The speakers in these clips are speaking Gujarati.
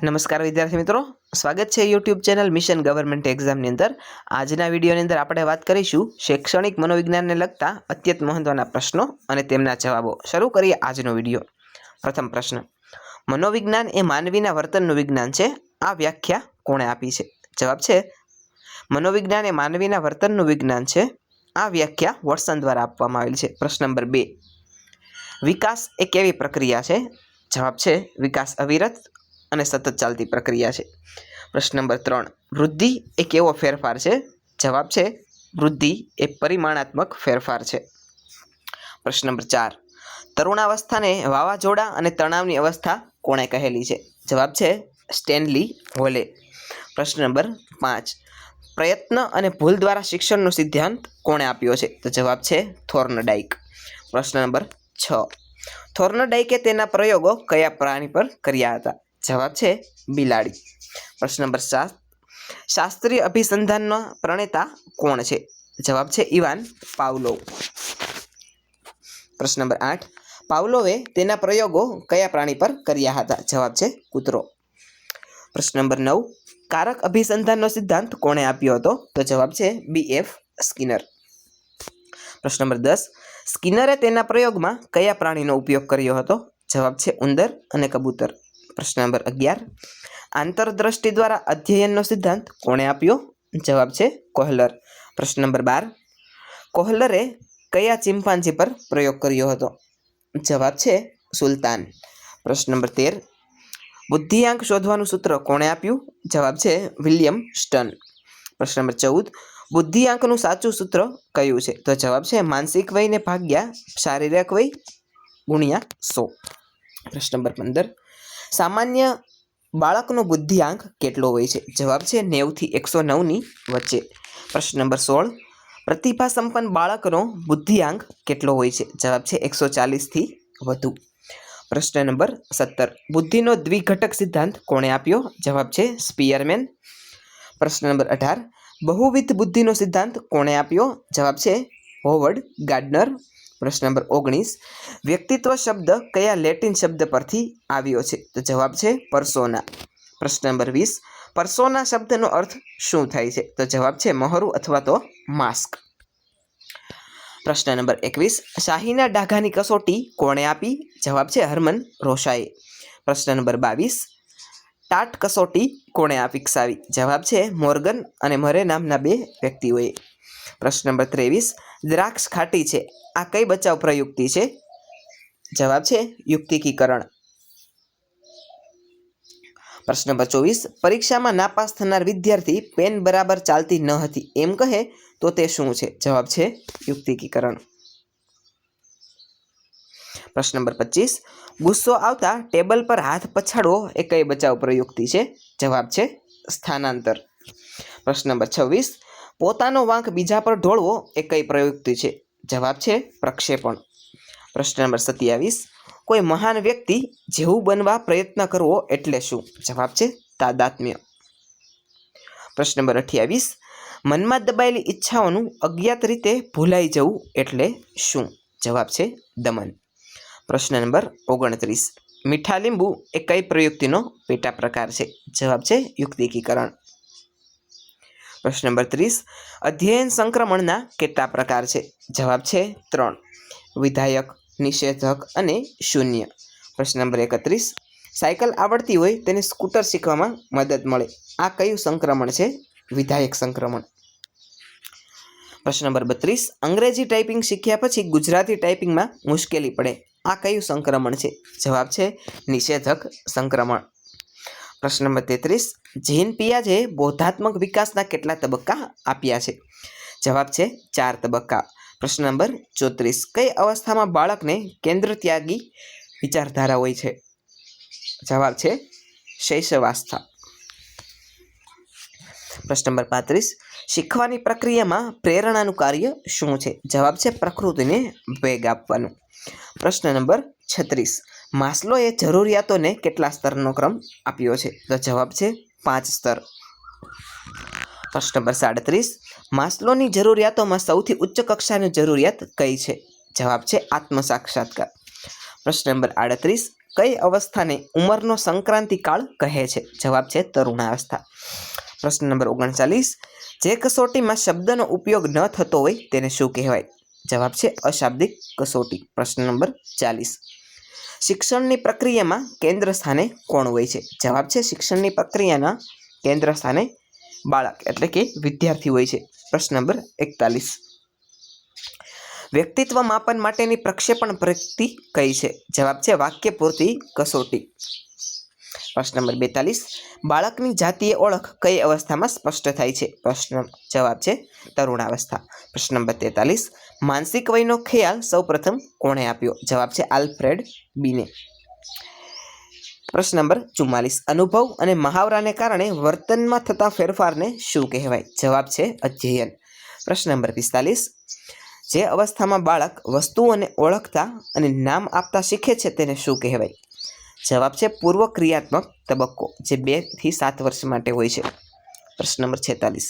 નમસ્કાર વિદ્યાર્થી મિત્રો, સ્વાગત છે યુટ્યુબ ચેનલ મિશન ગવર્મેન્ટ એક્ઝામની અંદર। આજના વિડીયોની અંદર આપણે વાત કરીશું શૈક્ષણિક મનોવિજ્ઞાનને લગતા અત્યંત મહત્વના પ્રશ્નો અને તેમના જવાબો। શરૂ કરીએ આજનો વિડીયો। પ્રથમ પ્રશ્ન, મનોવિજ્ઞાન એ માનવીના વર્તનનું વિજ્ઞાન છે, આ વ્યાખ્યા કોણે આપી છે? જવાબ છે મનોવિજ્ઞાન એ માનવીના વર્તનનું વિજ્ઞાન છે, આ વ્યાખ્યા વોટસન દ્વારા આપવામાં આવેલી છે। પ્રશ્ન નંબર 2, વિકાસ એ કેવી પ્રક્રિયા છે? જવાબ છે વિકાસ અવિરત અને સતત ચાલતી પ્રક્રિયા છે। પ્રશ્ન નંબર 3, વૃદ્ધિ એ કેવો ફેરફાર છે? જવાબ છે વૃદ્ધિ એ પરિમાણાત્મક ફેરફાર છે। પ્રશ્ન નંબર 4, તરુણાવસ્થાને વાવાઝોડા અને તણાવની અવસ્થા કોણે કહેલી છે? જવાબ છે સ્ટેનલી હોલે। પ્રશ્ન નંબર 5, પ્રયત્ન અને ભૂલ દ્વારા શિક્ષણનો સિદ્ધાંત કોણે આપ્યો છે? તો જવાબ છે થોર્નડાઈક। પ્રશ્ન નંબર 6, થોર્નડાઈકે તેના પ્રયોગો કયા પ્રાણી પર કર્યા હતા? જવાબ છે બિલાડી। પ્રશ્ન નંબર 7, શાસ્ત્રીય અભિસંધાનના પ્રણેતા કોણ છે? જવાબ છે ઇવાન પાવલોવ। પ્રશ્ન નંબર 8, પાવલોવે તેના પ્રયોગો કયા પ્રાણી પર કર્યા હતા? જવાબ છે કૂતરો। પ્રશ્ન નંબર 9, કારક અભિસંધાનનો સિદ્ધાંત કોણે આપ્યો હતો? તો જવાબ છે BF સ્કિનર। પ્રશ્ન નંબર 10, સ્કિનરે તેના પ્રયોગમાં કયા પ્રાણીનો ઉપયોગ કર્યો હતો? જવાબ છે ઉંદર અને કબૂતર। પ્રશ્ન નંબર 11, આંતરદ્રષ્ટિ દ્વારા અધ્યયનનો સિદ્ધાંત કોણે આપ્યો? જવાબ છે કોહલર। પ્રશ્ન નંબર 12, કોહલરે કયા ચિમ્પાન્જી પર પ્રયોગ કર્યો હતો? જવાબ છે સુલતાન। પ્રશ્ન નંબર 13, બુદ્ધિઆંક શોધવાનું સૂત્ર કોણે આપ્યું? જવાબ છે વિલિયમ સ્ટન। પ્રશ્ન નંબર 14, બુદ્ધિઆંકનું સાચું સૂત્ર કયું છે? તો જવાબ છે માનસિક વયને ભાગ્યા શારીરિક વય ગુણ્યા 100। પ્રશ્ન નંબર 15, સામાન્ય બાળકનો બુદ્ધિઆંક કેટલો હોય છે? જવાબ છે 90 થી 109 ની વચ્ચે। પ્રશ્ન નંબર 16, પ્રતિભા સંપન્ન બાળકનો બુદ્ધિઆંક કેટલો હોય છે? જવાબ છે 140 થી વધુ। પ્રશ્ન નંબર 17, બુદ્ધિનો દ્વિઘટક સિદ્ધાંત કોણે આપ્યો? જવાબ છે સ્પિયરમેન। પ્રશ્ન નંબર 18, બહુવિધ બુદ્ધિનો સિદ્ધાંત કોણે આપ્યો? જવાબ છે હોવર્ડ ગાર્ડનર। પ્રશ્ન નંબર 19, વ્યક્તિત્વ શબ્દ કયા લેટિન શબ્દ પરથી આવ્યો છે? તો જવાબ છે પર્સોના। પ્રશ્ન નંબર 20, પર્સોના શબ્દનો અર્થ શું થાય છે? તો જવાબ છે મહોરું અથવા તો માસ્ક। પ્રશ્ન નંબર 21, શાહીના ડાઘાની કસોટી કોણે આપી? જવાબ છે હરમન રોશાએ। પ્રશ્ન નંબર 22, ટાટ કસોટી કોણે વિકસાવી? જવાબ છે મોર્ગન અને મરે નામના 2 વ્યક્તિઓએ। પ્રશ્ન નંબર 23, દ્રાક્ષ ખાટી છે, આ કઈ બચાવ પ્રયુક્તિ છે? જવાબ છે યુક્તિકીકરણ। પ્રશ્ન નંબર 24, પરીક્ષામાં નાપાસ થનાર વિદ્યાર્થી પેન બરાબર ચાલતી ન હતી એમ કહે તો તે શું છે? જવાબ છે યુક્તિકીકરણ। પ્રશ્ન નંબર 25, ગુસ્સો આવતા ટેબલ પર હાથ પછાડવો એ કઈ બચાવ પ્રયુક્તિ છે? જવાબ છે સ્થાનાંતર। પ્રશ્ન નંબર 26, પોતાનો વાંક બીજા પર ઢોળવો એ કઈ પ્રયુક્તિ છે? જવાબ છે પ્રક્ષેપણ। પ્રશ્ન નંબર 27, કોઈ મહાન વ્યક્તિ જેવું બનવા પ્રયત્ન કરવો એટલે શું? જવાબ છે તાદાત્મ્ય। પ્રશ્ન નંબર 28, મનમાં દબાયેલી ઈચ્છાઓનું અજ્ઞાત રીતે ભૂલાઈ જવું એટલે શું? જવાબ છે દમન। પ્રશ્ન નંબર 29, મીઠા લીંબુ એ કઈ પ્રયુક્તિનો પેટા પ્રકાર છે? જવાબ છે યુક્તિકીકરણ। પ્રશ્ન નંબર 30, અધ્યયન સંક્રમણના કેટલા પ્રકાર છે? જવાબ છે 3, વિધાયક, નિષેધક અને શૂન્ય। પ્રશ્ન નંબર 31, સાયકલ આવડતી હોય તેને સ્કૂટર શીખવામાં મદદ મળે, આ કયું સંક્રમણ છે? વિધાયક સંક્રમણ। પ્રશ્ન નંબર 32, અંગ્રેજી ટાઈપિંગ શીખ્યા પછી ગુજરાતી ટાઈપિંગમાં મુશ્કેલી પડે, આ કયું સંક્રમણ છે? જવાબ છે નિષેધક સંક્રમણ। પ્રશ્ન નંબર 33, જીન પિયાજે બોધાત્મક વિકાસના કેટલા તબક્કા આપ્યા છે? જવાબ છે 4 તબક્કા। પ્રશ્ન નંબર 34, કઈ અવસ્થામાં બાળકને કેન્દ્ર ત્યાગી વિચારધારા હોય છે? જવાબ છે શૈશવાવસ્થા। પ્રશ્ન નંબર 35, શીખવાની પ્રક્રિયામાં પ્રેરણાનું કાર્ય શું છે? જવાબ છે પ્રકૃતિને વેગ આપવાનું। પ્રશ્ન નંબર 36, માસ્લોએ જરૂરિયાતોને કેટલા સ્તરનો ક્રમ આપ્યો છે? તો જવાબ છે 5 સ્તર। પ્રશ્ન નંબર 37, માસ્લોની જરૂરિયાતોમાં સૌથી ઉચ્ચ કક્ષાની જરૂરિયાત કઈ છે? જવાબ છે આત્મ સાક્ષાત્કાર। પ્રશ્ન નંબર 38, કઈ અવસ્થાને ઉંમરનો સંક્રાંતિકાળ કહે છે? જવાબ છે તરુણાવસ્થા. પ્રશ્ન નંબર 39, જે કસોટીમાં શબ્દનો ઉપયોગ ન થતો હોય તેને શું કહેવાય? જવાબ છે અશાબ્દિક કસોટી. પ્રશ્ન નંબર 40, શિક્ષણની પ્રક્રિયામાં કેન્દ્ર સ્થાને કોણ હોય છે? જવાબ છે શિક્ષણની પ્રક્રિયાના કેન્દ્ર સ્થાને બાળક એટલે કે વિદ્યાર્થી હોય છે. પ્રશ્ન નંબર 41, વ્યક્તિત્વ માપન માટેની પ્રક્ષેપણ પદ્ધતિ કઈ છે? જવાબ છે વાક્ય પૂરતી કસોટી. પ્રશ્ન નંબર 42, બાળકની જાતીય ઓળખ કઈ અવસ્થામાં સ્પષ્ટ થાય છે? જવાબ છે તરુણાવસ્થા. પ્રશ્ન નંબર 43, માનસિક વયનો ખ્યાલ સૌપ્રથમ કોણે આપ્યો? જવાબ છે આલ્ફ્રેડ બીને. પ્રશ્ન નંબર 44, અનુભવ અને મહાવરાને કારણે વર્તનમાં થતા ફેરફારને શું કહેવાય? જવાબ છે અધ્યયન. પ્રશ્ન નંબર 45, જે અવસ્થામાં બાળક વસ્તુઓને ઓળખતા અને નામ આપતા શીખે છે તેને શું કહેવાય? જવાબ છે પૂર્વ ક્રિયાત્મક તબક્કો, જે 2 થી 7 વર્ષ માટે હોય છે. પ્રશ્ન નંબર 46,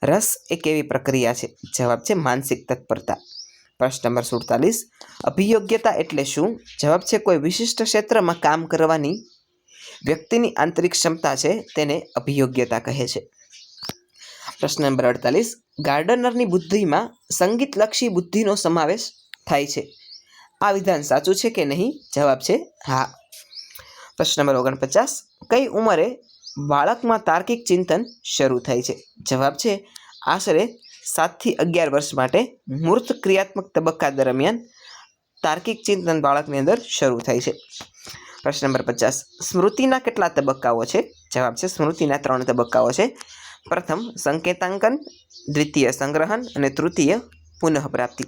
રસ એ કેવી પ્રક્રિયા છે? જવાબ છે માનસિક તત્પરતા. પ્રશ્ન નંબર 47, અભિયોગ્યતા એટલે શું? જવાબ છે કોઈ વિશિષ્ટ ક્ષેત્રમાં કામ કરવાની વ્યક્તિની આંતરિક ક્ષમતા છે તેને અભિયોગ્યતા કહે છે. પ્રશ્ન નંબર 48, ગાર્ડનરની બુદ્ધિમાં સંગીતલક્ષી બુદ્ધિનો સમાવેશ થાય છે. આ વિધાન સાચું છે કે નહીં? જવાબ છે હા. પ્રશ્ન નંબર 49, કઈ ઉંમરે બાળકમાં તાર્કિક ચિંતન શરૂ થાય છે? જવાબ છે આશરે 7 થી 11 વર્ષ માટે મૂર્ત ક્રિયાત્મક તબક્કા દરમિયાન તાર્કિક ચિંતન બાળકની અંદર શરૂ થાય છે. પ્રશ્ન નંબર 50, સ્મૃતિના કેટલા તબક્કાઓ છે? જવાબ છે સ્મૃતિના 3 તબક્કાઓ છે. પ્રથમ સંકેતાંકન, દ્વિતીય સંગ્રહન અને તૃતીય પુનઃપ્રાપ્તિ.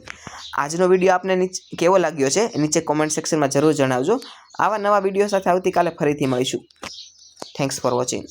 આજનો વિડીયો આપને કેવો લાગ્યો છે નીચે કોમેન્ટ સેક્શનમાં જરૂર જણાવજો. આવા નવા વિડીયો સાથે આવતીકાલે ફરીથી મળીશું. Thanks for watching.